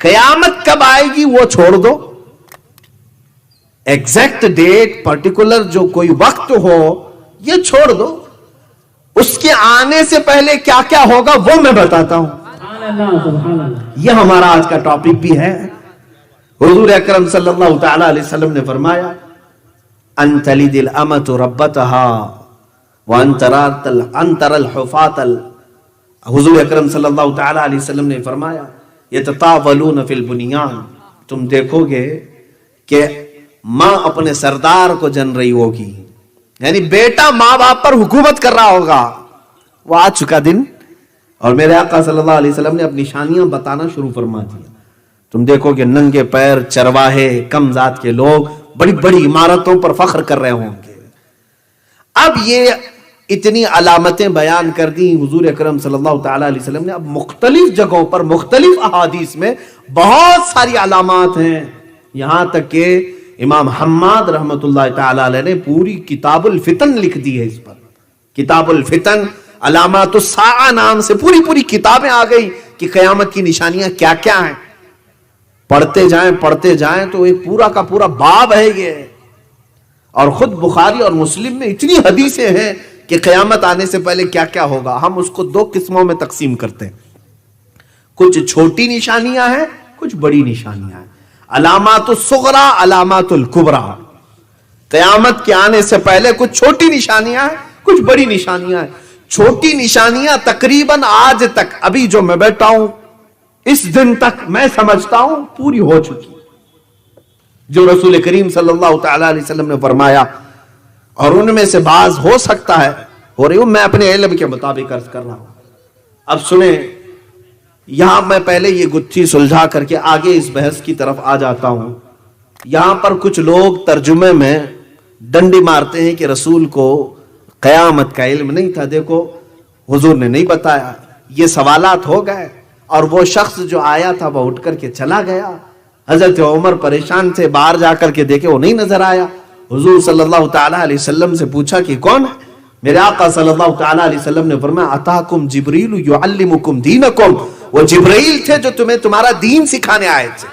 قیامت کب آئے گی وہ چھوڑ دو، ایگزیکٹ ڈیٹ پرٹیکولر جو کوئی وقت ہو یہ چھوڑ دو، اس کے آنے سے پہلے کیا کیا ہوگا وہ میں بتاتا ہوں۔ یہ ہمارا آج کا ٹاپک بھی ہے۔ حضور اکرم صلی اللہ تعالی علیہ وسلم نے فرمایا ان تلد الامۃ ربتها وان ترى الحفاة، حضور اکرم صلی اللہ تعالی علیہ وسلم نے فرمایا یتطاولون فی البنیان، تم دیکھو گے کہ ماں اپنے سردار کو جن رہی ہوگی، یعنی بیٹا ماں باپ پر حکومت کر رہا ہوگا۔ وہ آ چکا دن، اور میرے آقا صلی اللہ علیہ وسلم نے اپنی نشانیاں بتانا شروع فرما دیا۔ تم دیکھو کہ ننگے پیر چرواہے کم ذات کے لوگ بڑی بڑی عمارتوں پر فخر کر رہے ہوں گے۔ اب یہ اتنی علامتیں بیان کر دی حضور اکرم صلی اللہ تعالی علیہ وسلم نے۔ اب مختلف جگہوں پر مختلف احادیث میں بہت ساری علامات ہیں، یہاں تک کہ امام حماد رحمت اللہ تعالی علیہ نے پوری کتاب الفتن لکھ دی ہے اس پر۔ کتاب الفتن علامات الساعہ نام سے پوری کتابیں آ گئی کہ قیامت کی نشانیاں کیا کیا ہیں۔ پڑھتے جائیں تو ایک پورا کا پورا باب ہے یہ، اور خود بخاری اور مسلم میں اتنی حدیثیں ہیں کہ قیامت آنے سے پہلے کیا کیا ہوگا۔ ہم اس کو دو قسموں میں تقسیم کرتے ہیں، کچھ چھوٹی نشانیاں ہیں، کچھ بڑی نشانیاں ہیں۔ علامات الصغرا، علامات الکبرا، قیامت کے آنے سے پہلے کچھ چھوٹی نشانیاں ہیں، کچھ بڑی نشانیاں ہیں۔ چھوٹی نشانیاں تقریباً آج تک، ابھی جو میں بیٹھا ہوں اس دن تک میں سمجھتا ہوں پوری ہو چکی، جو رسول کریم صلی اللہ تعالی علیہ وسلم نے فرمایا، اور ان میں سے بعض ہو سکتا ہے ہو رہی ہوں، میں اپنے علم کے مطابق عرض کر رہا ہوں۔ اب سنیں، یہاں میں پہلے یہ گتھی سلجھا کر کے آگے اس بحث کی طرف آ جاتا ہوں۔ یہاں پر کچھ لوگ ترجمے میں ڈنڈی مارتے ہیں کہ رسول کو قیامت کا علم نہیں تھا، دیکھو حضور نے نہیں بتایا، یہ سوالات ہو گئے، اور وہ شخص جو آیا تھا وہ اٹھ کر کے چلا گیا۔ حضرت عمر پریشان تھے، باہر جا کر کے دیکھے وہ نہیں نظر آیا۔ حضور صلی اللہ تعالی علیہ وسلم سے پوچھا کہ کون ہے؟ میرے آقا صلی اللہ تعالی علیہ وسلم نے فرمایا اتاکم جبریل یعلمکم دینکم، وہ جبرائیل تھے جو تمہیں تمہارا دین سکھانے آئے تھے۔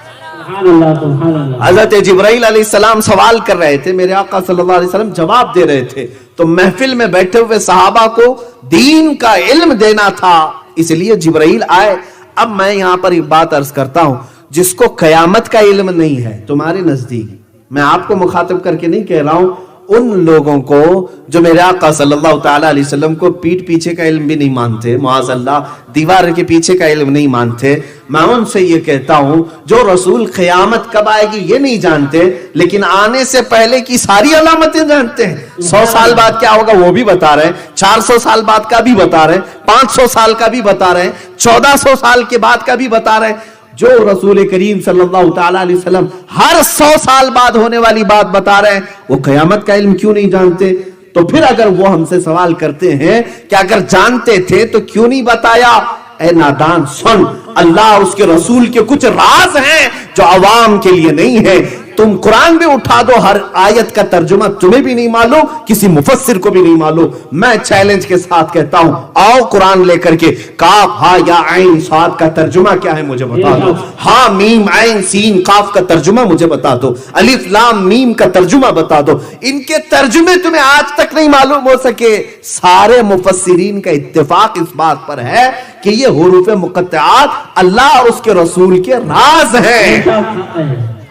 حضرت جبرائیل علیہ السلام سوال کر رہے تھے، میرے آقا صلی اللہ علیہ وسلم جواب دے رہے تھے، تو محفل میں بیٹھے ہوئے صحابہ کو دین کا علم دینا تھا، اس لیے جبرائیل آئے۔ اب میں یہاں پر ایک بات عرض کرتا ہوں، جس کو قیامت کا علم نہیں ہے تمہارے نزدیک، میں آپ کو مخاطب کر کے نہیں کہہ رہا ہوں، ان لوگوں کو جو میرے آقا صلی اللہ تعالی علیہ وسلم کو پیٹھ پیچھے کا علم بھی نہیں مانتے، معاذ اللہ دیوار کے پیچھے کا علم نہیں مانتے، میں ان سے یہ کہتا ہوں جو رسول قیامت کب آئے گی یہ نہیں جانتے، لیکن آنے سے پہلے کی ساری علامتیں جانتے ہیں۔ 100 سال بعد کیا ہوگا وہ بھی بتا رہے ہیں، 400 سال بعد کا بھی بتا رہے ہیں، 500 سال کا بھی بتا رہے ہیں، 1400 سال کے بعد کا بھی بتا رہے ہیں۔ جو رسول کریم صلی اللہ تعالی علیہ وسلم ہر 100 سال بعد ہونے والی بات بتا رہے ہیں، وہ قیامت کا علم کیوں نہیں جانتے؟ تو پھر اگر وہ ہم سے سوال کرتے ہیں کہ اگر جانتے تھے تو کیوں نہیں بتایا؟ اے نادان سن، اللہ اس کے رسول کے کچھ راز ہیں جو عوام کے لیے نہیں ہے۔ تم قرآن بھی اٹھا دو، ہر آیت کا ترجمہ تمہیں بھی نہیں معلوم، کسی مفسر کو بھی نہیں معلوم۔ میں چیلنج کے ساتھ کہتا ہوں، آؤ قرآن لے کر کے، کاف ہا یا عین صاد کا ترجمہ کیا ہے مجھے بتا دو، ہا میم عین سین قاف کا ترجمہ مجھے بتا دو، الف لام میم کا ترجمہ بتا دو۔ ان کے ترجمے تمہیں آج تک نہیں معلوم ہو سکے۔ سارے مفسرین کا اتفاق اس بات پر ہے کہ یہ حروف مقطعات اللہ اور اس کے رسول کے راز ہیں،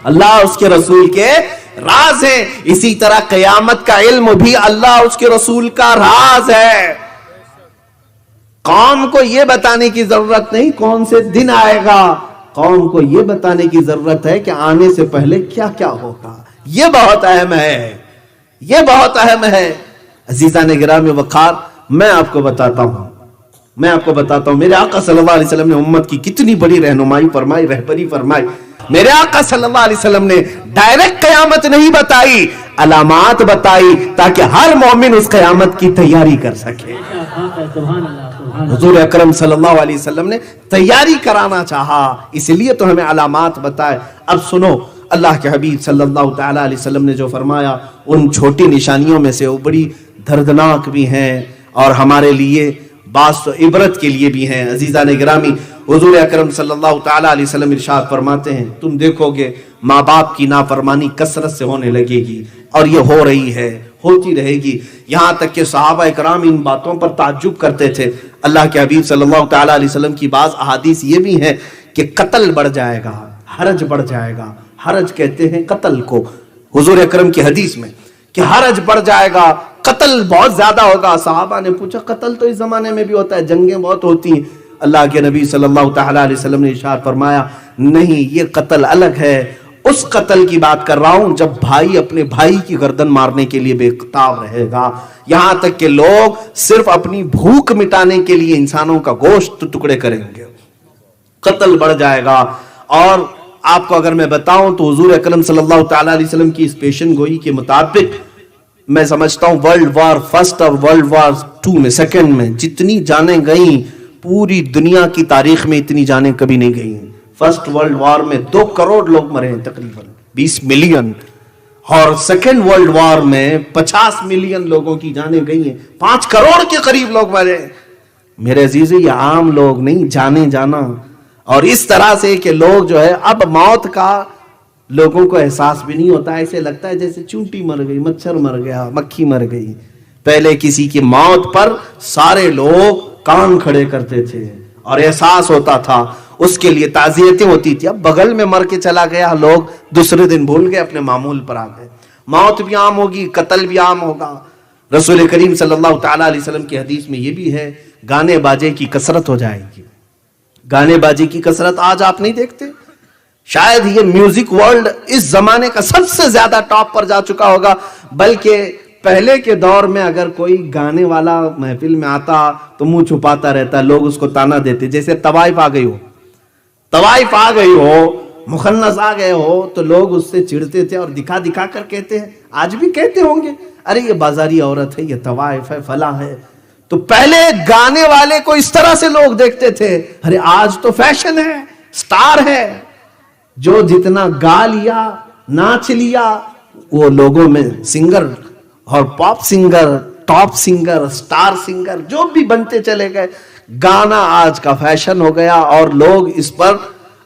اللہ اس کے رسول کے راز ہیں۔ اسی طرح قیامت کا علم بھی اللہ اس کے رسول کا راز ہے۔ قوم کو یہ بتانے کی ضرورت نہیں کون سے دن آئے گا، قوم کو یہ بتانے کی ضرورت ہے کہ آنے سے پہلے کیا کیا ہوگا۔ یہ بہت اہم ہے، یہ بہت اہم ہے۔ عزیزان گرامی وقار، میں آپ کو بتاتا ہوں میرے آقا صلی اللہ علیہ وسلم نے امت کی کتنی بڑی رہنمائی فرمائی، رہبری فرمائی۔ میرے آقا صلی اللہ علیہ وسلم نے ڈائریکٹ قیامت نہیں بتائی، علامات بتائی تاکہ ہر مومن اس قیامت کی تیاری کر سکے۔ حضور اکرم صلی اللہ علیہ وسلم نے تیاری کرانا چاہا، اس لیے تو ہمیں علامات بتائے۔ اب سنو، اللہ کے حبیب صلی اللہ تعالی علیہ وسلم نے جو فرمایا، ان چھوٹی نشانیوں میں سے وہ بڑی دردناک بھی ہیں اور ہمارے لیے بعض تو عبرت کے لیے بھی ہیں۔ عزیزان گرامی، حضور اکرم صلی اللہ تعالی علیہ وسلم ارشاد فرماتے ہیں تم دیکھو گے ماں باپ کی نافرمانی کثرت سے ہونے لگے گی، اور یہ ہو رہی ہے، ہوتی رہے گی، یہاں تک کہ صحابہ اکرام ان باتوں پر تعجب کرتے تھے۔ اللہ کے حبیب صلی اللہ تعالی علیہ وسلم کی بعض احادیث یہ بھی ہیں کہ قتل بڑھ جائے گا، حرج بڑھ جائے گا۔ حرج کہتے ہیں قتل کو، حضور اکرم کی حدیث میں کہ حرج بڑھ جائے گا، قتل بہت زیادہ ہوگا۔ صحابہ نے پوچھا قتل تو اس زمانے میں بھی ہوتا ہے، جنگیں بہت ہوتی ہیں۔ اللہ کے نبی صلی اللہ تعالی علیہ وسلم نے ارشاد فرمایا نہیں، یہ قتل الگ ہے، اس قتل کی بات کر رہا ہوں جب بھائی اپنے بھائی کی گردن مارنے کے لیے بے تاب رہے گا، یہاں تک کہ لوگ صرف اپنی بھوک مٹانے کے لیے انسانوں کا گوشت ٹکڑے کریں گے، قتل بڑھ جائے گا۔ اور آپ کو اگر میں بتاؤں تو حضور اکرم صلی اللہ تعالی علیہ وسلم کی اس پیشن گوئی کے مطابق میں سمجھتا ہوں ورلڈ وار فرسٹ اور ورلڈ وار 2 میں، سیکنڈ میں جتنی جانیں گئیں پوری دنیا کی تاریخ میں اتنی جانیں کبھی نہیں گئی ہیں۔ فرسٹ ورلڈ وار میں 2 کروڑ لوگ مرے ہیں، تقریباً 20 ملین، اور سیکنڈ ورلڈ وار میں 50 ملین لوگوں کی جانیں گئی ہیں، 5 کروڑ کے قریب لوگ مرے ہیں۔ میرے عزیزو یہ عام لوگ نہیں، جانے جانا، اور اس طرح سے کہ لوگ جو ہے اب موت کا لوگوں کو احساس بھی نہیں ہوتا، ایسے لگتا ہے جیسے چونٹی مر گئی، مچھر مر گیا، مکھی مر گئی۔ پہلے کسی کی موت پر سارے لوگ کان کھڑے کرتے تھے اور احساس ہوتا تھا، اس کے لیے تعزیتیں ہوتی تھی۔ اب بغل میں مر کے چلا گیا، لوگ دوسرے دن بھول گئے، اپنے معمول پر آ گئے۔ موت بھی عام ہوگی، قتل بھی عام ہوگا۔ رسول کریم صلی اللہ تعالی علیہ وسلم کی حدیث میں یہ بھی ہے گانے باجے کی کثرت ہو جائے گی۔ گانے باجے کی کثرت آج آپ نہیں دیکھتے، شاید یہ میوزک ورلڈ اس زمانے کا سب سے زیادہ ٹاپ پر جا چکا ہوگا، بلکہ پہلے کے دور میں اگر کوئی گانے والا محفل میں آتا تو منہ چھپاتا رہتا، لوگ اس کو تانا دیتے، جیسے طوائف آ گئی ہو، طوائف آ گئی ہو، مخنث آ گئے ہو، تو لوگ اس سے چڑھتے تھے اور دکھا دکھا کر کہتے ہیں، آج بھی کہتے ہوں گے ارے یہ بازاری عورت ہے، یہ طوائف ہے، فلاں ہے۔ تو پہلے گانے والے کو اس طرح سے لوگ دیکھتے تھے، ارے آج تو فیشن ہے، سٹار ہے، جو جتنا گا لیا، ناچ لیا، وہ لوگوں میں سنگر اور pop singer, top singer, star singer جو بھی بنتے چلے گئے۔ گانا آج کا فیشن ہو گیا اور لوگ اس پر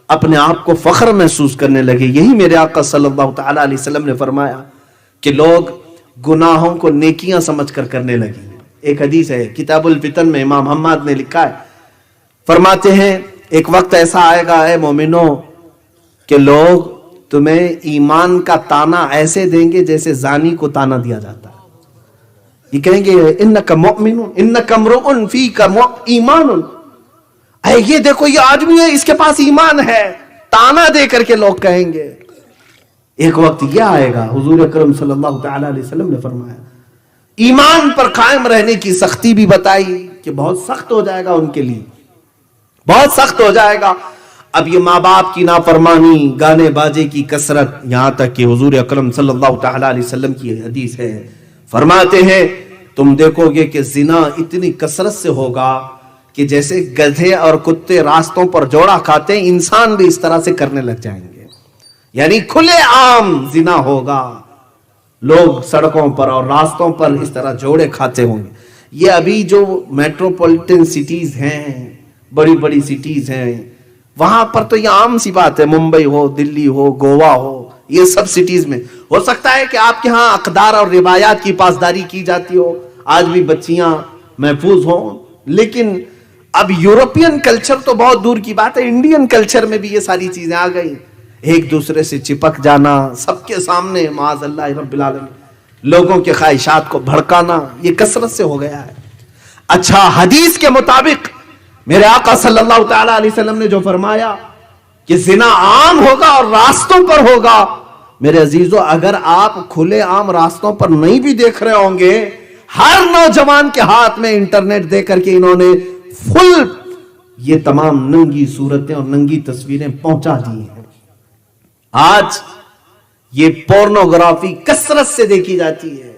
اپنے آپ کو فخر محسوس کرنے لگے۔ یہی میرے آقا صلی اللہ تعالی علیہ وسلم نے فرمایا کہ لوگ گناہوں کو نیکیاں سمجھ کر کرنے لگے۔ ایک حدیث ہے کتاب الفتن میں، امام محمد نے لکھا ہے، فرماتے ہیں ایک وقت ایسا آئے گا اے مومنو کہ لوگ تمہیں ایمان کا تانا ایسے دیں گے جیسے زانی کو تانا دیا جاتا ہے۔ یہ کہیں گے انک مؤمن، انک امرؤ فیک ایمان، اے یہ دیکھو یہ آدمی ہے، اس کے پاس ایمان ہے، تانا دے کر کے لوگ کہیں گے۔ ایک وقت یہ آئے گا، حضور اکرم صلی اللہ تعالی علیہ وسلم نے فرمایا، ایمان پر قائم رہنے کی سختی بھی بتائی کہ بہت سخت ہو جائے گا ان کے لیے، بہت سخت ہو جائے گا۔ اب یہ ماں باپ کی نافرمانی، گانے باجے کی کثرت، یہاں تک کہ حضور اکرم صلی اللہ تعالی علیہ وسلم کی حدیث ہے، فرماتے ہیں تم دیکھو گے کہ زنا اتنی کثرت سے ہوگا کہ جیسے گدھے اور کتے راستوں پر جوڑا کھاتے ہیں، انسان بھی اس طرح سے کرنے لگ جائیں گے، یعنی کھلے عام زنا ہوگا، لوگ سڑکوں پر اور راستوں پر اس طرح جوڑے کھاتے ہوں گے۔ یہ ابھی جو میٹروپولیٹن سٹیز ہیں، بڑی بڑی سٹیز ہیں، وہاں پر تو یہ عام سی بات ہے، ممبئی ہو، دلی ہو، گوا ہو، یہ سب سٹیز میں ہو سکتا ہے کہ آپ کے ہاں اقدار اور روایات کی پاسداری کی جاتی ہو، آج بھی بچیاں محفوظ ہوں، لیکن اب یورپین کلچر تو بہت دور کی بات ہے، انڈین کلچر میں بھی یہ ساری چیزیں آ گئی، ایک دوسرے سے چپک جانا، سب کے سامنے معاذ اللہ رب العالمین لوگوں کے خواہشات کو بھڑکانا، یہ کثرت سے ہو گیا ہے۔ اچھا، حدیث کے مطابق میرے آقا صلی اللہ تعالی علیہ وسلم نے جو فرمایا کہ زنا عام ہوگا اور راستوں پر ہوگا، میرے عزیزو اگر آپ کھلے عام راستوں پر نہیں بھی دیکھ رہے ہوں گے، ہر نوجوان کے ہاتھ میں انٹرنیٹ دے کر کے انہوں نے فل یہ تمام ننگی صورتیں اور ننگی تصویریں پہنچا دی ہیں۔ آج یہ پورنوگرافی کثرت سے دیکھی جاتی ہے،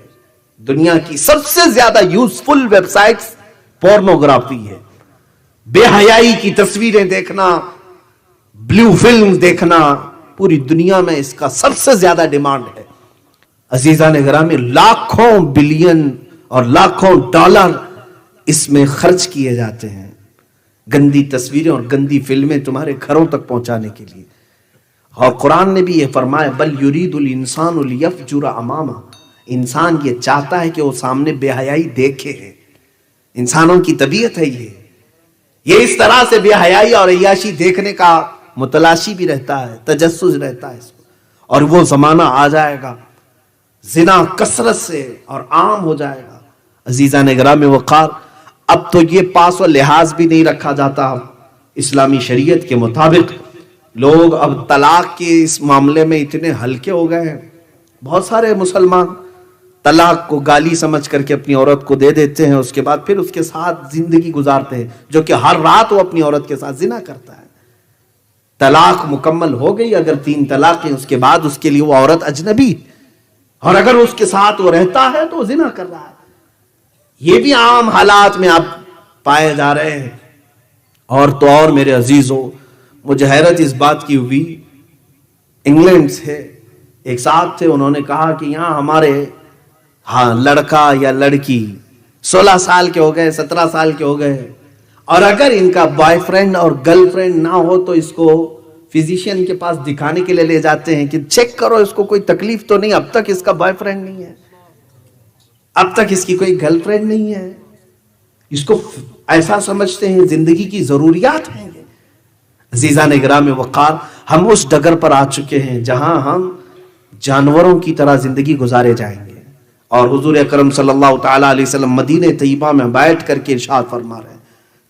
دنیا کی سب سے زیادہ یوزفل ویب سائٹس پورنوگرافی ہے، بے حیائی کی تصویریں دیکھنا، بلیو فلم دیکھنا، پوری دنیا میں اس کا سب سے زیادہ ڈیمانڈ ہے۔ عزیزان گرامی، لاکھوں بلین اور لاکھوں ڈالر اس میں خرچ کیے جاتے ہیں۔ گندی تصویریں اور گندی فلمیں تمہارے گھروں تک پہنچانے کے لیے. اور قرآن نے بھی یہ فرمایا بل یرید الانسان لیفجر امامہ، انسان یہ چاہتا ہے کہ وہ سامنے بے حیائی دیکھے. انسانوں کی طبیعت ہے یہ اس طرح سے بے حیائی اور عیاشی دیکھنے کا متلاشی بھی رہتا ہے، تجسس رہتا ہے اس کو. اور وہ زمانہ آ جائے گا زنا کثرت سے اور عام ہو جائے گا. عزیزان گرام وقار، اب تو یہ پاس و لحاظ بھی نہیں رکھا جاتا اسلامی شریعت کے مطابق. لوگ اب طلاق کے اس معاملے میں اتنے ہلکے ہو گئے ہیں. بہت سارے مسلمان طلاق کو گالی سمجھ کر کے اپنی عورت کو دے دیتے ہیں، اس کے بعد پھر اس کے ساتھ زندگی گزارتے ہیں، جو کہ ہر رات وہ اپنی عورت کے ساتھ زنا کرتا ہے. طلاق مکمل ہو گئی، اگر 3 طلاقیں اس کے بعد اس کے لیے وہ عورت اجنبی، اور اگر اس کے ساتھ وہ رہتا ہے تو وہ زنا کر رہا ہے. یہ بھی عام حالات میں اب پائے جا رہے ہیں. اور تو اور میرے عزیزوں، مجھے حیرت اس بات کی ہوئی، انگلینڈ سے ایک صاحب تھے، انہوں نے کہا کہ یہاں ہمارے لڑکا یا لڑکی 16 سال کے ہو گئے، 17 سال کے ہو گئے، اور اگر ان کا بوائے فرینڈ اور گرل فرینڈ نہ ہو تو اس کو فزیشین کے پاس دکھانے کے لیے لے جاتے ہیں کہ چیک کرو اس کو کوئی تکلیف تو نہیں، اب تک اس کا بوائے فرینڈ نہیں ہے، اب تک اس کی کوئی گرل فرینڈ نہیں ہے. اس کو ایسا سمجھتے ہیں زندگی کی ضروریات ہیں. عزیزان گرام وقار، ہم اس ڈگر پر آ چکے ہیں جہاں ہم جانوروں کی طرح زندگی گزارے جائیں گے. اور حضور اکرم صلی اللہ تعالی علیہ وسلم مدینہ طیبہ میں بیٹھ کر کے ارشاد فرما رہے ہیں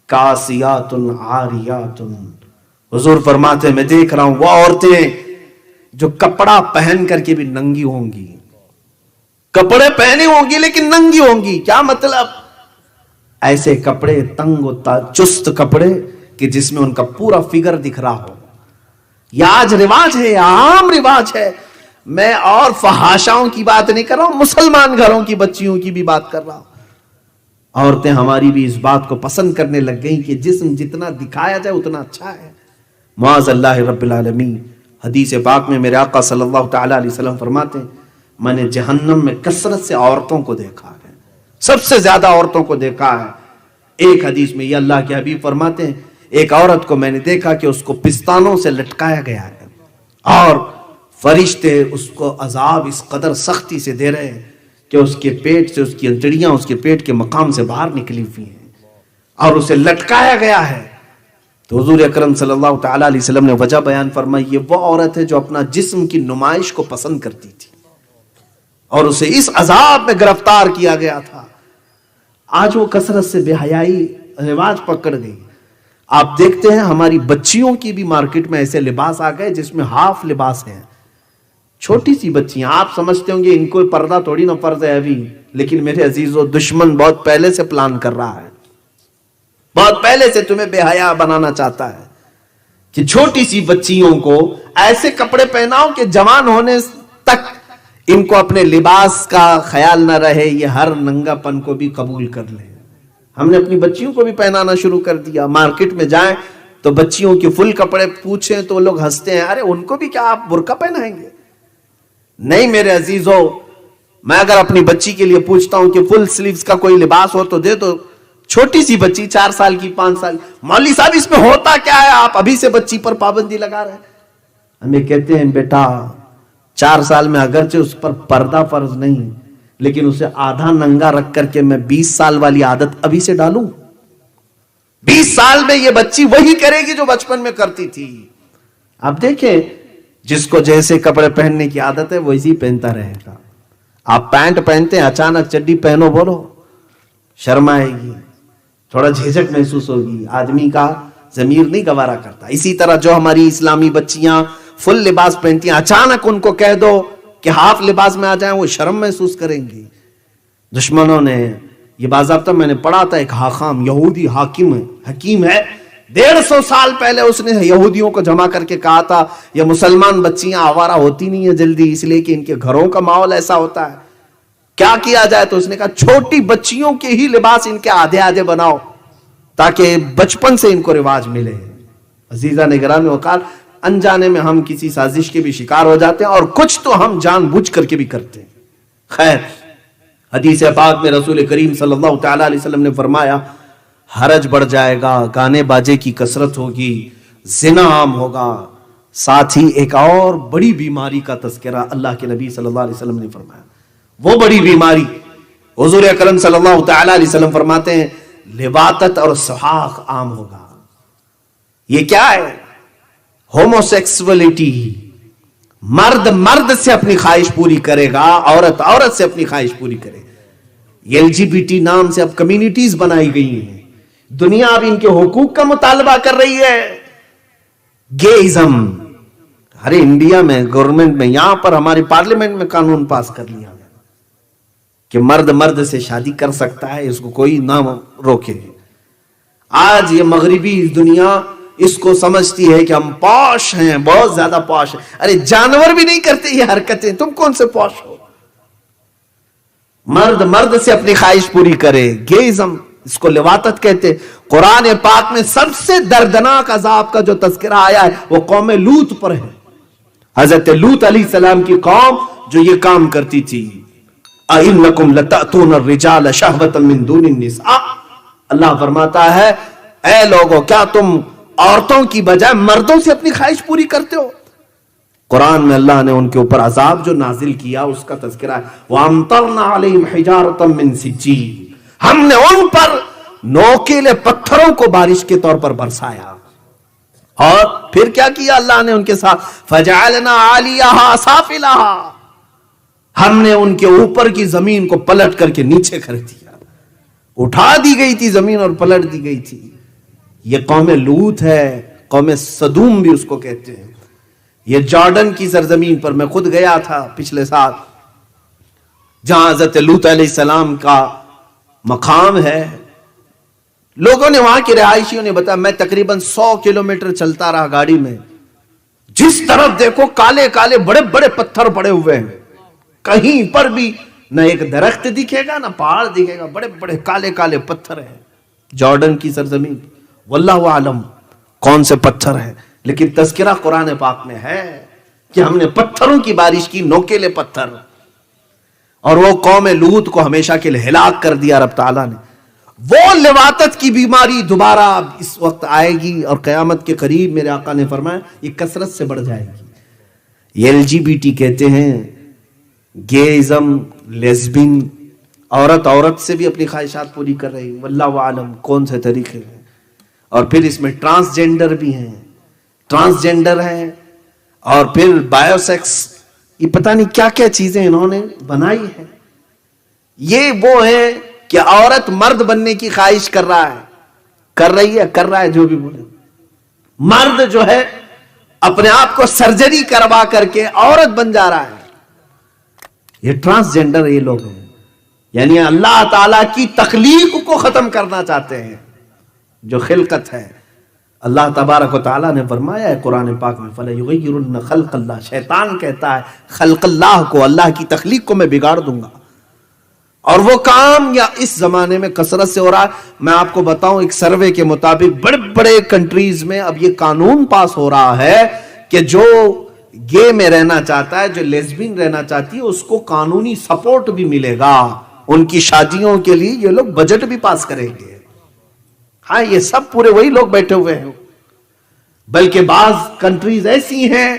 کاسیات عاریات. حضور فرماتے ہیں میں دیکھ رہا ہوں وہ عورتیں جو کپڑا پہن کر کے بھی ننگی ہوں گی، کپڑے پہنے ہوں گی لیکن ننگی ہوں گی. کیا مطلب؟ ایسے کپڑے تنگ و چست کپڑے کہ جس میں ان کا پورا فگر دکھ رہا ہو. یہ آج رواج ہے، یہ عام رواج ہے. میں اور فحاشاؤں کی بات نہیں کر رہا ہوں، مسلمان گھروں کی بچیوں کی بھی بات کر رہا ہوں. عورتیں ہماری بھی اس بات کو پسند کرنے لگ گئیں کہ جسم جتنا دکھایا جائے اتنا اچھا ہے. معاذ اللہ رب العالمین. حدیث پاک میں میرے آقا صلی اللہ تعالی علیہ وسلم فرماتے ہیں میں نے جہنم میں کثرت سے عورتوں کو دیکھا ہے، سب سے زیادہ عورتوں کو دیکھا ہے. ایک حدیث میں یہ اللہ کے حبیب فرماتے ہیں ایک عورت کو میں نے دیکھا کہ اس کو پستانوں سے لٹکایا گیا ہے اور فرشتے اس کو عذاب اس قدر سختی سے دے رہے ہیں کہ اس کے پیٹ سے اس کی انتڑیاں اس کے پیٹ کے مقام سے باہر نکلی ہوئی ہیں اور اسے لٹکایا گیا ہے. تو حضور اکرم صلی اللہ تعالی علیہ وسلم نے وجہ بیان فرمائی یہ وہ عورت ہے جو اپنا جسم کی نمائش کو پسند کرتی تھی اور اسے اس عذاب میں گرفتار کیا گیا تھا. آج وہ کثرت سے بے حیائی رواج پکڑ گئی. آپ دیکھتے ہیں ہماری بچیوں کی بھی مارکیٹ میں ایسے لباس آ گئے جس میں ہاف لباس ہیں. چھوٹی سی بچیاں، آپ سمجھتے ہوں گے ان کو پردہ تھوڑی نہ فرض ہے ابھی، لیکن میرے عزیزو دشمن بہت پہلے سے پلان کر رہا ہے، بہت پہلے سے تمہیں بے حیا بنانا چاہتا ہے کہ چھوٹی سی بچیوں کو ایسے کپڑے پہناؤ کہ جوان ہونے تک ان کو اپنے لباس کا خیال نہ رہے، یہ ہر ننگا پن کو بھی قبول کر لیں. ہم نے اپنی بچیوں کو بھی پہنانا شروع کر دیا. مارکیٹ میں جائیں تو بچیوں کے فل کپڑے پوچھیں تو لوگ ہنستے ہیں، ارے ان کو بھی کیا آپ برقع پہنائیں گے؟ نہیں میرے عزیزو، میں اگر اپنی بچی کے لیے پوچھتا ہوں کہ فل سلیوز کا کوئی لباس ہو تو دے دو. چھوٹی سی بچی 4 سال کی 5 سال، مولوی صاحب اس میں ہوتا کیا ہے، آپ ابھی سے بچی پر پابندی لگا رہے ہیں. ہمیں کہتے ہیں بیٹا 4 سال میں اگرچہ اس پر پردہ فرض نہیں لیکن اسے آدھا ننگا رکھ کر کے میں 20 سال والی عادت ابھی سے ڈالوں. 20 سال میں یہ بچی وہی کرے گی جو بچپن میں کرتی تھی. آپ دیکھیں جس کو جیسے کپڑے پہننے کی عادت ہے ویسے پہنتا رہے گا. آپ پینٹ پہنتے ہیں اچانک چڈی پہنو بولو شرم آئے گی، تھوڑا جھجک محسوس ہوگی، آدمی کا ضمیر نہیں گوارا کرتا. اسی طرح جو ہماری اسلامی بچیاں فل لباس پہنتی ہیں اچانک ان کو کہہ دو کہ ہاف لباس میں آ جائیں وہ شرم محسوس کریں گی. دشمنوں نے یہ باضابطہ میں نے پڑھا تھا، ایک حاکم یہودی حکیم ہے 150 سال پہلے اس نے یہودیوں کو جمع کر کے کہا تھا یہ مسلمان بچیاں آوارہ ہوتی نہیں ہیں جلدی اس لیے کہ ان کے گھروں کا ماحول ایسا ہوتا ہے، کیا کیا جائے؟ تو اس نے کہا چھوٹی بچیوں کے ہی لباس ان کے آدھے آدھے بناؤ تاکہ بچپن سے ان کو رواج ملے. عزیزہ نگران وقار، انجانے میں ہم کسی سازش کے بھی شکار ہو جاتے ہیں اور کچھ تو ہم جان بوجھ کر کے بھی کرتے ہیں. خیر، حدیث پاک میں رسول کریم صلی اللہ تعالی علیہ وسلم نے فرمایا حرج بڑھ جائے گا، گانے باجے کی کثرت ہوگی، زنا عام ہوگا. ساتھ ہی ایک اور بڑی بیماری کا تذکرہ اللہ کے نبی صلی اللہ علیہ وسلم نے فرمایا. وہ بڑی بیماری حضور اکرم صلی اللہ تعالی علیہ وسلم فرماتے ہیں لواطت اور سحاق عام ہوگا. یہ کیا ہے؟ ہوموسیکسولیٹی. مرد مرد سے اپنی خواہش پوری کرے گا، عورت عورت سے اپنی خواہش پوری کرے گا. یہ LGBT نام سے اب کمیونٹیز بنائی گئی ہیں. دنیا اب ان کے حقوق کا مطالبہ کر رہی ہے. گےازم. ارے انڈیا میں گورنمنٹ میں، یہاں پر ہماری پارلیمنٹ میں قانون پاس کر لیا کہ مرد مرد سے شادی کر سکتا ہے، اس کو کوئی نہ روکے. آج یہ مغربی دنیا اس کو سمجھتی ہے کہ ہم پوش ہیں، بہت زیادہ پوش ہیں. ارے جانور بھی نہیں کرتے یہ حرکتیں، تم کون سے پوش ہو؟ مرد مرد سے اپنی خواہش پوری کرے. گےازم، اس کو لواطت کہتے. قرآن پاک میں سب سے دردناک عذاب کا جو تذکرہ آیا ہے وہ قوم لوط پر ہے. حضرت لوط علیہ السلام کی قوم جو یہ کام کرتی تھی. اِنَّكُمْ لَتَأْتُونَ الرِّجَالَ شَهْوَةً مِّن دُونِ النِّسَاءِ. اللہ فرماتا ہے اے لوگو، کیا تم عورتوں کی بجائے مردوں سے اپنی خواہش پوری کرتے ہو؟ قرآن میں اللہ نے ان کے اوپر عذاب جو نازل کیا اس کا تذکرہ ہے. وَأَمْطَرْنَا عَلَيْهِمْ حِجَارَةً مِّن سِجِّيلٍ. ہم نے ان پر نوکیلے پتھروں کو بارش کے طور پر برسایا. اور پھر کیا کیا اللہ نے ان کے ساتھ؟ فَجَعَلْنَا عَالِيَهَا سَافِلَهَا. ہم نے ان کے اوپر کی زمین کو پلٹ کر کے نیچے کر دیا. اٹھا دی گئی تھی زمین اور پلٹ دی گئی تھی. یہ قوم لوط ہے، قوم سدوم بھی اس کو کہتے ہیں. یہ جارڈن کی سرزمین پر میں خود گیا تھا پچھلے سال، جہاں حضرت لوط علیہ السلام کا مقام ہے. لوگوں نے، وہاں کے رہائشیوں نے بتایا، میں تقریباً 100 کلومیٹر چلتا رہا گاڑی میں. جس طرف دیکھو کالے کالے بڑے بڑے پتھر پڑے ہوئے ہیں. کہیں پر بھی نہ ایک درخت دکھے گا نہ پہاڑ دکھے گا، بڑے بڑے کالے کالے پتھر ہیں. جارڈن کی سرزمین، واللہ عالم کون سے پتھر ہیں، لیکن تذکرہ قرآن پاک میں ہے کہ ہم نے پتھروں کی بارش کی، نوکیلے پتھر. اور وہ قوم لوط کو ہمیشہ کے لیے ہلاک کر دیا رب تعالیٰ نے. وہ لواطت کی بیماری دوبارہ اس وقت آئے گی اور قیامت کے قریب میرے آقا نے فرمایا یہ کثرت سے بڑھ جائے گی. یہ LGBT کہتے ہیں، گےازم، لیسبین، عورت عورت سے بھی اپنی خواہشات پوری کر رہی. واللہ عالم کون سے طریقے ہیں. اور پھر اس میں ٹرانسجینڈر بھی ہیں، ٹرانسجینڈر ہیں، اور پھر بایو سیکس. یہ پتہ نہیں کیا کیا چیزیں انہوں نے بنائی ہیں. یہ وہ ہے کہ عورت مرد بننے کی خواہش کر رہا ہے، کر رہی ہے، کر رہا ہے، جو بھی بولے. مرد جو ہے اپنے آپ کو سرجری کروا کر کے عورت بن جا رہا ہے. یہ ٹرانسجینڈر یہ لوگ ہیں، یعنی اللہ تعالیٰ کی تخلیق کو ختم کرنا چاہتے ہیں. جو خلقت ہے، اللہ تبارک و تعالیٰ نے فرمایا ہے قرآن پاک میں فَلَيُغَيِّرُنَّ خَلْقَ اللَّهِ. شیطان کہتا ہے خلق اللہ کو، اللہ کی تخلیق کو میں بگاڑ دوں گا. اور وہ کام یا اس زمانے میں کثرت سے ہو رہا ہے. میں آپ کو بتاؤں، ایک سروے کے مطابق بڑے بڑے کنٹریز میں اب یہ قانون پاس ہو رہا ہے کہ جو گے میں رہنا چاہتا ہے، جو لیسبین رہنا چاہتی ہے، اس کو قانونی سپورٹ بھی ملے گا. ان کی شادیوں کے لیے یہ لوگ بجٹ بھی پاس کریں گے. ہاں، یہ سب پورے وہی لوگ بیٹھے ہوئے ہیں. بلکہ بعض کنٹریز ایسی ہیں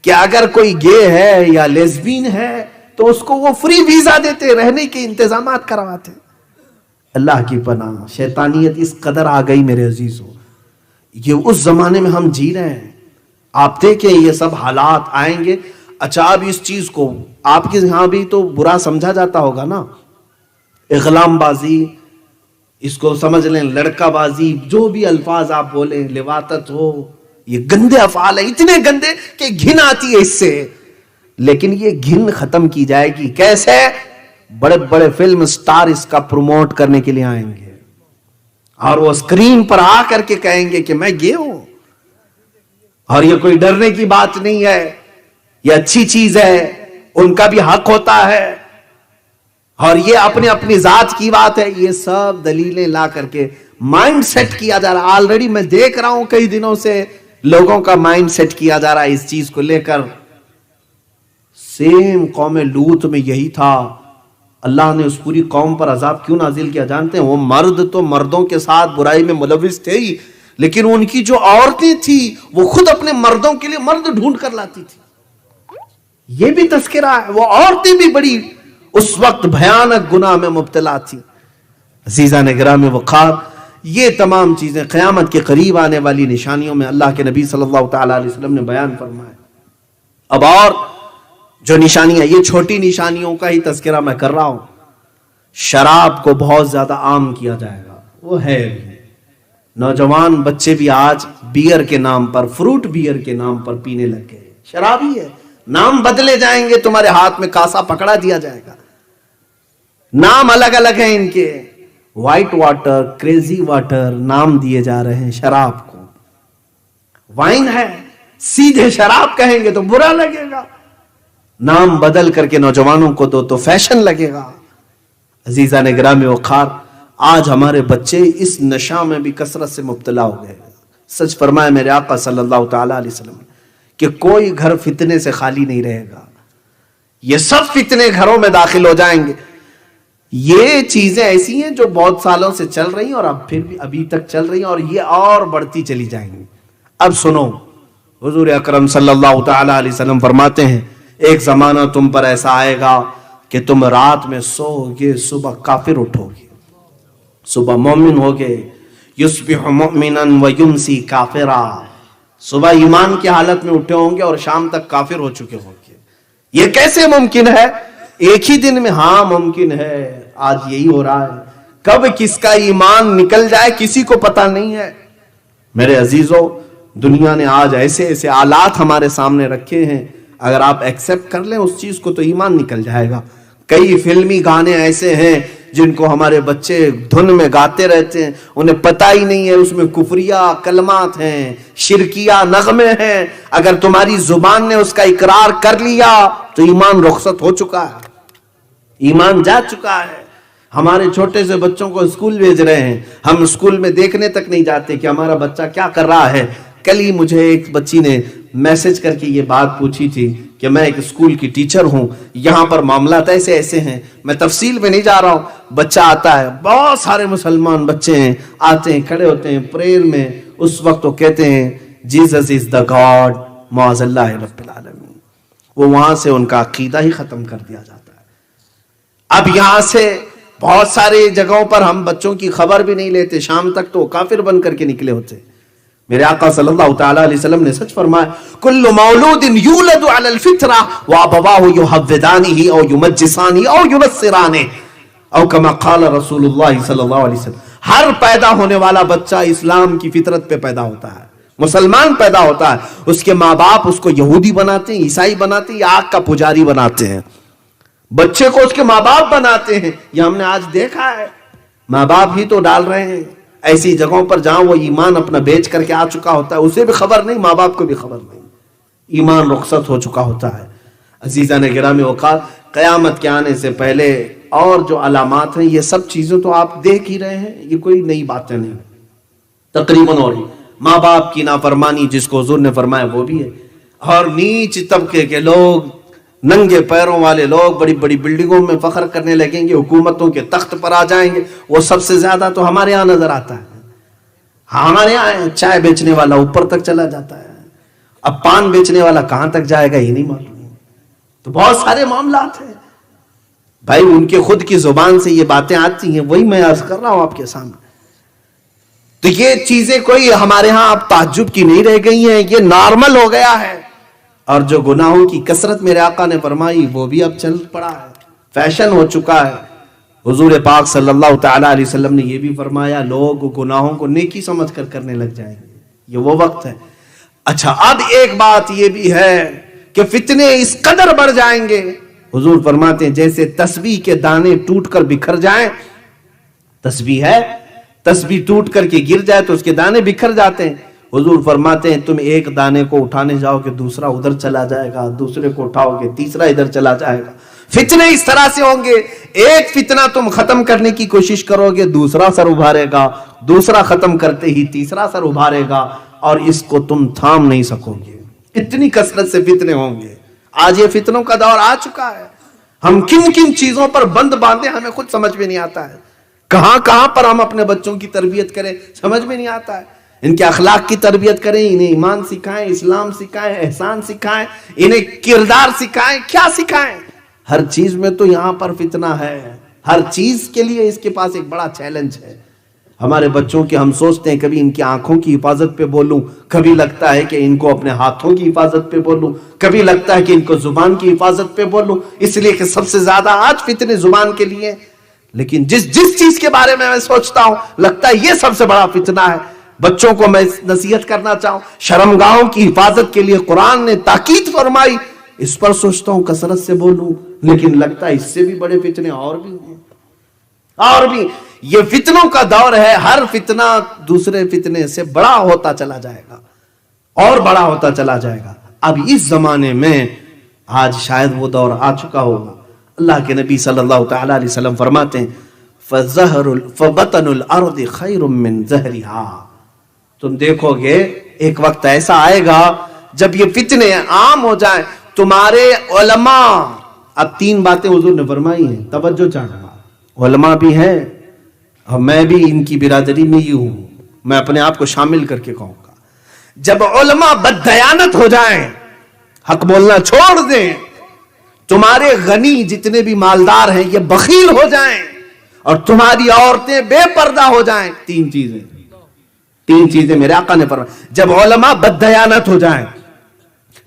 کہ اگر کوئی گے ہے یا لیسبین ہے تو اس کو وہ فری ویزا دیتے، رہنے کے انتظامات کرواتے. اللہ کی پناہ، شیطانیت اس قدر آ گئی میرے عزیزوں. یہ اس زمانے میں ہم جی رہے ہیں. آپ دیکھیں یہ سب حالات آئیں گے. اچھا، اب اس چیز کو آپ کے یہاں بھی تو برا سمجھا جاتا ہوگا نا، اغلام بازی، اس کو سمجھ لیں لڑکا بازی، جو بھی الفاظ آپ بولیں، لواطت ہو، یہ گندے افعال ہیں، اتنے گندے کہ گھن آتی ہے اس سے. لیکن یہ گھن ختم کی جائے گی کیسے؟ بڑے بڑے فلم سٹار اس کا پروموٹ کرنے کے لیے آئیں گے اور وہ اسکرین پر آ کر کے کہیں گے کہ میں گے ہوں. اور یہ کوئی ڈرنے کی بات نہیں ہے، یہ اچھی چیز ہے، ان کا بھی حق ہوتا ہے، اور یہ اپنے اپنی ذات کی بات ہے. یہ سب دلیلیں لا کر کے مائنڈ سیٹ کیا جا رہا. آلریڈی میں دیکھ رہا ہوں کئی دنوں سے لوگوں کا مائنڈ سیٹ کیا جا رہا ہے اس چیز کو لے کر. سیم قوم لوط میں یہی تھا اللہ نے اس پوری قوم پر عذاب کیوں نازل کیا جانتے ہیں؟ وہ مرد تو مردوں کے ساتھ برائی میں ملوث تھے ہی، لیکن ان کی جو عورتیں تھیں وہ خود اپنے مردوں کے لیے مرد ڈھونڈ کر لاتی تھی. یہ بھی تذکرہ ہے. وہ عورتیں بھی بڑی اس وقت بھیانک گناہ میں مبتلا تھی. عزیزان گرامی وقار، یہ تمام چیزیں قیامت کے قریب آنے والی نشانیوں میں اللہ کے نبی صلی اللہ تعالی علیہ وسلم نے بیان فرمایا. اب اور جو نشانیاں، یہ چھوٹی نشانیوں کا ہی تذکرہ میں کر رہا ہوں. شراب کو بہت زیادہ عام کیا جائے گا، وہ ہے بھی. نوجوان بچے بھی آج بیئر کے نام پر، فروٹ بیئر کے نام پر پینے لگ گئے. شرابی ہے، نام بدلے جائیں گے، تمہارے ہاتھ میں کاسا پکڑا دیا جائے گا. نام الگ الگ ہیں ان کے، وائٹ واٹر، کریزی واٹر نام دیے جا رہے ہیں شراب کو. وائن ہے، سیدھے شراب کہیں گے تو برا لگے گا، نام بدل کر کے نوجوانوں کو دو تو فیشن لگے گا. عزیزان گرامی وقار، آج ہمارے بچے اس نشہ میں بھی کثرت سے مبتلا ہو گئے. سچ فرمایا میرے آقا صلی اللہ تعالی علیہ وسلم کہ کوئی گھر فتنے سے خالی نہیں رہے گا. یہ سب فتنے گھروں میں داخل ہو جائیں گے. یہ چیزیں ایسی ہیں جو بہت سالوں سے چل رہی ہیں اور اب پھر بھی ابھی تک چل رہی ہیں اور یہ اور بڑھتی چلی جائیں گی. اب سنو، حضور اکرم صلی اللہ تعالی علیہ وسلم فرماتے ہیں ایک زمانہ تم پر ایسا آئے گا کہ تم رات میں سو گے، صبح کافر اٹھو گے، صبح مومن ہوگے. یصبح مؤمنا ویمسی کافرا، صبح ایمان کی حالت میں اٹھے ہوں گے اور شام تک کافر ہو چکے ہوں گے. یہ کیسے ممکن ہے؟ ایک ہی دن میں؟ ہاں ممکن ہے. آج یہی ہو رہا ہے. کب کس کا ایمان نکل جائے کسی کو پتہ نہیں ہے. میرے عزیزو، دنیا نے آج ایسے ایسے آلات ہمارے سامنے رکھے ہیں، اگر آپ ایکسپٹ کر لیں اس چیز کو تو ایمان نکل جائے گا. کئی فلمی گانے ایسے ہیں جن کو ہمارے بچے دھن میں گاتے رہتے ہیں، انہیں پتہ ہی نہیں ہے اس میں کفریہ کلمات ہیں، شرکیہ نغمے ہیں. اگر تمہاری زبان نے اس کا اقرار کر لیا تو ایمان رخصت ہو چکا ہے، ایمان جا چکا ہے. ہمارے چھوٹے سے بچوں کو اسکول بھیج رہے ہیں، ہم اسکول میں دیکھنے تک نہیں جاتے کہ ہمارا بچہ کیا کر رہا ہے. کل ہی مجھے ایک بچی نے میسج کر کے یہ بات پوچھی تھی کہ میں ایک اسکول کی ٹیچر ہوں، یہاں پر معاملات ایسے ایسے ہیں. میں تفصیل میں نہیں جا رہا ہوں. بچہ آتا ہے، بہت سارے مسلمان بچے ہیں، آتے ہیں، کھڑے ہوتے ہیں پریئر میں. اس وقت وہ کہتے ہیں جیزس از دا گاڈ معاذ اللہ رب العالمین. وہ وہاں سے ان کا عقیدہ ہی ختم کر دیا جاتا ہے. اب یہاں سے بہت سارے جگہوں پر ہم بچوں کی خبر بھی نہیں لیتے، شام تک تو کافر بن کر کے نکلے ہوتے. میرے آقا صلی اللہ تعالی علیہ وسلم نے سچ فرمایا کل مولود یولد علی الفطرہ وابواہ یحودانہ او یمجسانہ او ینصرانہ او کما قال رسول اللہ صلی اللہ علیہ وسلم. ہر پیدا ہونے والا بچہ اسلام کی فطرت پہ پیدا ہوتا ہے، مسلمان پیدا ہوتا ہے. اس کے ماں باپ اس کو یہودی بناتے ہیں، عیسائی بناتے ہیں یا آگ کا پجاری بناتے ہیں. بچے کو اس کے ماں باپ بناتے ہیں. یہ ہم نے آج دیکھا ہے، ماں باپ ہی تو ڈال رہے ہیں ایسی جگہوں پر جہاں وہ ایمان اپنا بیچ کر کے آ چکا ہوتا ہے، اسے بھی خبر نہیں، ماں باپ کو بھی خبر نہیں، ایمان رخصت ہو چکا ہوتا ہے. عزیزان گرامی وقار، قیامت کے آنے سے پہلے اور جو علامات ہیں یہ سب چیزیں تو آپ دیکھ ہی رہے ہیں، یہ کوئی نئی باتیں نہیں تقریباً. اور ماں باپ کی نافرمانی جس کو حضور نے فرمایا وہ بھی ہے. اور نیچ طبقے کے لوگ، ننگے پیروں والے لوگ بڑی بڑی بلڈنگوں میں فخر کرنے لگیں گے، حکومتوں کے تخت پر آ جائیں گے. وہ سب سے زیادہ تو ہمارے ہاں نظر آتا ہے. ہمارے یہاں چائے بیچنے والا اوپر تک چلا جاتا ہے، اب پان بیچنے والا کہاں تک جائے گا یہ نہیں معلوم. تو بہت سارے معاملات ہیں بھائی، ان کے خود کی زبان سے یہ باتیں آتی ہیں، وہی میں عرض کر رہا ہوں آپ کے سامنے. تو یہ چیزیں کوئی ہمارے ہاں اب تعجب کی نہیں رہ گئی ہیں، یہ نارمل ہو گیا ہے. اور جو گناہوں کی کثرت میرے آقا نے فرمائی وہ بھی اب چل پڑا ہے، فیشن ہو چکا ہے. حضور پاک صلی اللہ تعالی علیہ وسلم نے یہ بھی فرمایا لوگ گناہوں کو نیکی سمجھ کر کرنے لگ جائیں گے. یہ وہ وقت ہے. اچھا، اب ایک بات یہ بھی ہے کہ فتنے اس قدر بڑھ جائیں گے. حضور فرماتے ہیں جیسے تسبیح کے دانے ٹوٹ کر بکھر جائیں، تسبیح ہے، تسبیح ٹوٹ کر کے گر جائے تو اس کے دانے بکھر جاتے ہیں. حضور فرماتے ہیں تم ایک دانے کو اٹھانے جاؤ کہ دوسرا ادھر چلا جائے گا، دوسرے کو اٹھاؤ گے تیسرا ادھر چلا جائے گا. فتنے اس طرح سے ہوں گے، ایک فتنہ تم ختم کرنے کی کوشش کرو گے دوسرا سر ابھارے گا، دوسرا ختم کرتے ہی تیسرا سر ابھارے گا، اور اس کو تم تھام نہیں سکو گے. اتنی کثرت سے فتنے ہوں گے. آج یہ فتنوں کا دور آ چکا ہے. ہم کن کن چیزوں پر بند باندھے ہمیں خود سمجھ میں نہیں آتا ہے. کہاں کہاں پر ہم اپنے بچوں کی تربیت کریں سمجھ میں نہیں آتا ہے. ان کے اخلاق کی تربیت کریں, انہیں ایمان سکھائیں, اسلام سکھائیں, احسان سکھائیں, انہیں کردار سکھائیں, کیا سکھائیں. ہر چیز میں تو یہاں پر فتنہ ہے, ہر چیز کے لیے اس کے پاس ایک بڑا چیلنج ہے. ہمارے بچوں کے ہم سوچتے ہیں کبھی ان کی آنکھوں کی حفاظت پہ بولوں, کبھی لگتا ہے کہ ان کو اپنے ہاتھوں کی حفاظت پہ بولوں, کبھی لگتا ہے کہ ان کو زبان کی حفاظت پہ بولوں, اس لیے کہ سب سے زیادہ آج فتنے زبان کے لیے. لیکن جس چیز کے بارے میں سوچتا ہوں لگتا ہے یہ سب سے بڑا فتنہ ہے. بچوں کو میں نصیحت کرنا چاہوں, شرمگاہوں کی حفاظت کے لیے قرآن نے تاکید فرمائی, اس پر سوچتا ہوں کثرت سے بولوں, لیکن لگتا ہے اس سے بھی بڑے فتنے اور بھی ہیں, اور بھی. یہ فتنوں کا دور ہے, ہر فتنہ دوسرے فتنے سے بڑا ہوتا چلا جائے گا اور بڑا ہوتا چلا جائے گا. اب اس زمانے میں آج شاید وہ دور آ چکا ہوگا. اللہ کے نبی صلی اللہ تعالی علیہ وسلم فرماتے ہیں فَبَطَنُ الْأَرْضِ خَيْرٌ مِّن زَهْرِهَا. تم دیکھو گے ایک وقت ایسا آئے گا جب یہ فتنے عام ہو جائیں. تمہارے علماء, اب 3 باتیں حضور نے فرمائی ہیں, توجہ چاہنا. علماء بھی ہیں اور میں بھی ان کی برادری میں ہی ہوں, میں اپنے آپ کو شامل کر کے کہوں گا. جب علماء بددیانت ہو جائیں, حق بولنا چھوڑ دیں, تمہارے غنی جتنے بھی مالدار ہیں یہ بخیل ہو جائیں, اور تمہاری عورتیں بے پردہ ہو جائیں. 3 چیزیں میرے آقا نے فرمایا. جب علماء بددیانت ہو جائیں,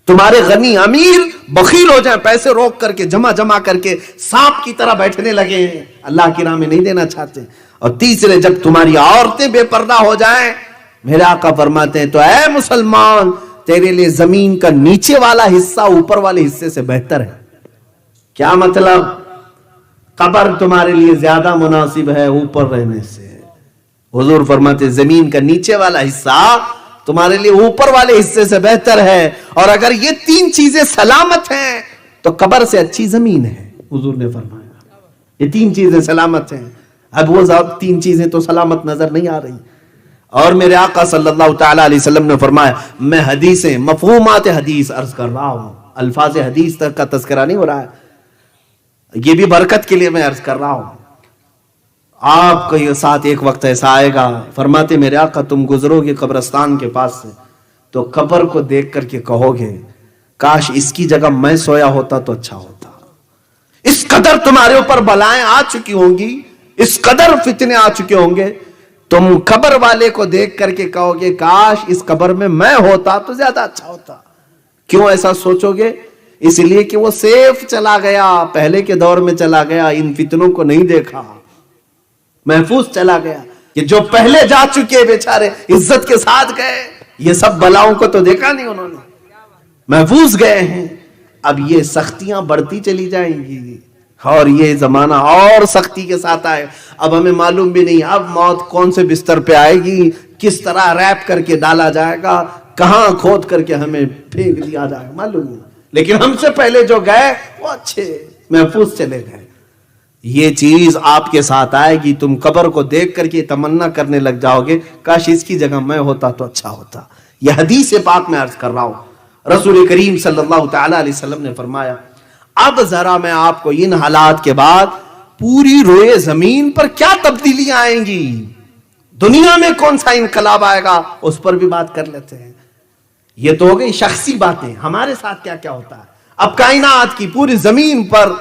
تمہارے غنی امیر بخیل ہو جائیں, پیسے روک کر کے جمع کر کے سانپ کی طرح بیٹھنے لگے ہیں, اللہ کی راہ میں نہیں دینا چاہتے. اور تیسرے, جب تمہاری عورتیں بے پردہ ہو جائیں, میرے آقا فرماتے ہیں تو اے مسلمان تیرے لیے زمین کا نیچے والا حصہ اوپر والے حصے سے بہتر ہے. کیا مطلب؟ قبر تمہارے لیے زیادہ مناسب ہے اوپر رہنے سے. حضور فرماتے ہیں زمین کا نیچے والا حصہ تمہارے لیے اوپر والے حصے سے بہتر ہے, اور اگر یہ 3 چیزیں سلامت ہیں تو قبر سے اچھی زمین ہے. حضور نے فرمایا یہ 3 چیزیں سلامت ہیں. اب وہ 3 چیزیں تو سلامت نظر نہیں آ رہی. اور میرے آقا صلی اللہ تعالی علیہ وسلم نے فرمایا, میں حدیثیں مفہومات حدیث عرض کر رہا ہوں, الفاظ حدیث تک کا تذکرہ نہیں ہو رہا ہے, یہ بھی برکت کے لیے میں عرض کر رہا ہوں. آپ کا یہ ساتھ ایک وقت ایسا آئے گا, فرماتے میرے آقا تم گزرو گے قبرستان کے پاس سے تو قبر کو دیکھ کر کے کہو گے کاش اس کی جگہ میں سویا ہوتا تو اچھا ہوتا. اس قدر تمہارے اوپر بلائیں آ چکی ہوں گی, اس قدر فتنے آ چکے ہوں گے, تم قبر والے کو دیکھ کر کے کہو گے کاش اس قبر میں ہوتا تو زیادہ اچھا ہوتا. کیوں ایسا سوچو گے؟ اس لیے کہ وہ سیف چلا گیا, پہلے کے دور میں چلا گیا, ان فتنوں کو نہیں دیکھا, محفوظ چلا گیا. کہ جو پہلے جا چکے بیچارے عزت کے ساتھ گئے, یہ سب بلاؤں کو تو دیکھا نہیں انہوں نے, محفوظ گئے ہیں. اب یہ سختیاں بڑھتی چلی جائیں گی اور یہ زمانہ اور سختی کے ساتھ آئے. اب ہمیں معلوم بھی نہیں اب موت کون سے بستر پہ آئے گی, کس طرح ریپ کر کے ڈالا جائے گا, کہاں کھود کر کے ہمیں پھینک دیا جائے گا, معلوم نہیں. لیکن ہم سے پہلے جو گئے وہ اچھے محفوظ چلے گئے. یہ چیز آپ کے ساتھ آئے گی, تم قبر کو دیکھ کر کے تمنا کرنے لگ جاؤ گے کاش اس کی جگہ میں ہوتا تو اچھا ہوتا. یہ حدیث پاک میں عرض کر رہا ہوں, رسول کریم صلی اللہ تعالی علیہ وسلم نے فرمایا اب ذرا میں آپ کو ان حالات کے بعد پوری روئے زمین پر کیا تبدیلیاں آئیں گی, دنیا میں کون سا انقلاب آئے گا, اس پر بھی بات کر لیتے ہیں. یہ تو ہو گئی شخصی باتیں, ہمارے ساتھ کیا کیا ہوتا ہے. اب کائنات کی پوری زمین پر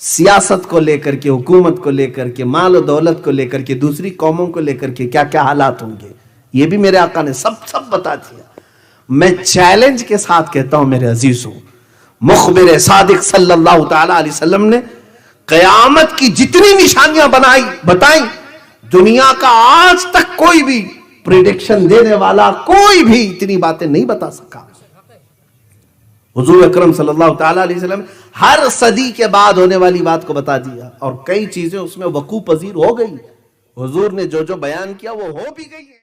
سیاست کو لے کر کے, حکومت کو لے کر کے, مال و دولت کو لے کر کے, دوسری قوموں کو لے کر کے کیا کیا حالات ہوں گے, یہ بھی میرے آقا نے سب بتا دیا. میں چیلنج کے ساتھ کہتا ہوں میرے عزیزوں, مخبر صادق صلی اللہ تعالی علیہ وسلم نے قیامت کی جتنی نشانیاں بتائیں, دنیا کا آج تک کوئی بھی پریڈکشن دینے والا کوئی بھی اتنی باتیں نہیں بتا سکا. حضور اکرم صلی اللہ تعالی علیہ وسلم ہر صدی کے بعد ہونے والی بات کو بتا دیا, اور کئی چیزیں اس میں وقوع پذیر ہو گئی. حضور نے جو بیان کیا وہ ہو بھی گئی ہے.